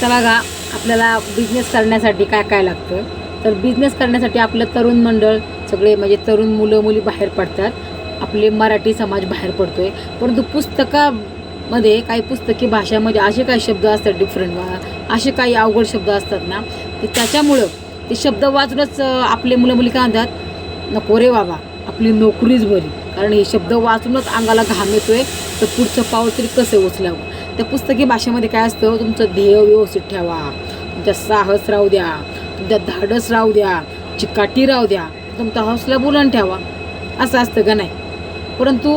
आता बघा आपल्याला बिझनेस करण्यासाठी काय काय लागतं. तर बिझनेस करण्यासाठी आपलं तरुण मंडळ सगळे म्हणजे तरुण मुलं मुली बाहेर पडतात. आपले मराठी समाज बाहेर पडतोय. परंतु पुस्तकामध्ये काही पुस्तकी भाषामध्ये असे काही शब्द असतात डिफरंट, असे काही अवघड शब्द असतात ना, की त्याच्यामुळं ते शब्द वाचूनच आपले मुलं मुली काय म्हणतात, नको रे बाबा आपली नोकरीच बरी. कारण हे शब्द वाचूनच अंगाला घाम येतोय, तर पुढचं पाऊल तरी कसं उचलावं. त्या पुस्तकी भाषेमध्ये काय असतं, तुमचं ध्येय व्यवस्थित ठेवा, तुमच्या साहस राहू द्या, तुमच्या धाडस राहू द्या, चिकाटी राहू द्या, तुमचा हौसला बुलंद ठेवा, असं असतं का नाही. परंतु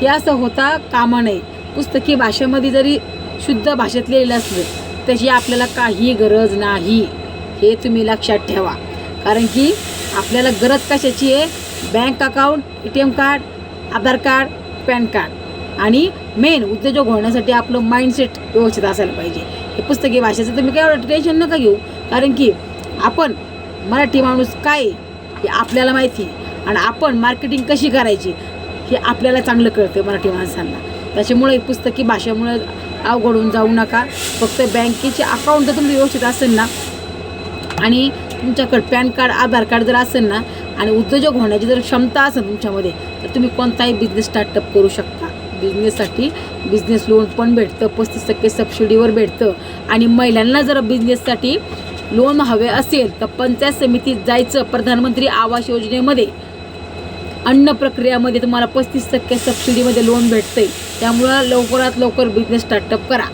हे असं होता कामा नये. पुस्तकी भाषेमध्ये जरी शुद्ध भाषेत लिहिलेलं असलं त्याची आपल्याला काही गरज नाही, हे तुम्ही लक्षात ठेवा. कारण की आपल्याला गरज कशाची आहे, बँक अकाउंट, ATM कार्ड, आधार कार्ड, पॅन कार्ड आणि मेन उद्योजक होण्यासाठी आपलं माइंडसेट व्यवस्थित असायला पाहिजे. हे पुस्तकी भाषेचं तुम्ही काय एवढं टेन्शन नका घेऊ. कारण की आपण मराठी माणूस काय हे आपल्याला माहिती आहे आणि आपण मार्केटिंग कशी करायची हे आपल्याला चांगलं कळतं मराठी माणसांना. त्याच्यामुळे पुस्तकी भाषेमुळे अवघडून जाऊ नका. फक्त बँकेचे अकाउंट जर तुम्ही व्यवस्थित असेल ना आणि तुमच्याकडे पॅन कार्ड, आधार कार्ड जर असेल ना आणि उद्योजक होण्याची जर क्षमता असेल तुमच्यामध्ये, तर तुम्ही कोणताही बिझनेस स्टार्टअप करू शकता. बिझनेससाठी बिझनेस लोन पण भेटतं, 35% सबसिडीवर भेटतं. आणि महिलांना जर बिझनेससाठी लोन हवे असेल तर पंचायत समितीत जायचं. प्रधानमंत्री आवास योजनेमध्ये अन्न प्रक्रियामध्ये तुम्हाला 35% सबसिडीमध्ये लोन भेटतंय. त्यामुळं लवकरात लवकर बिझनेस स्टार्टअप करा.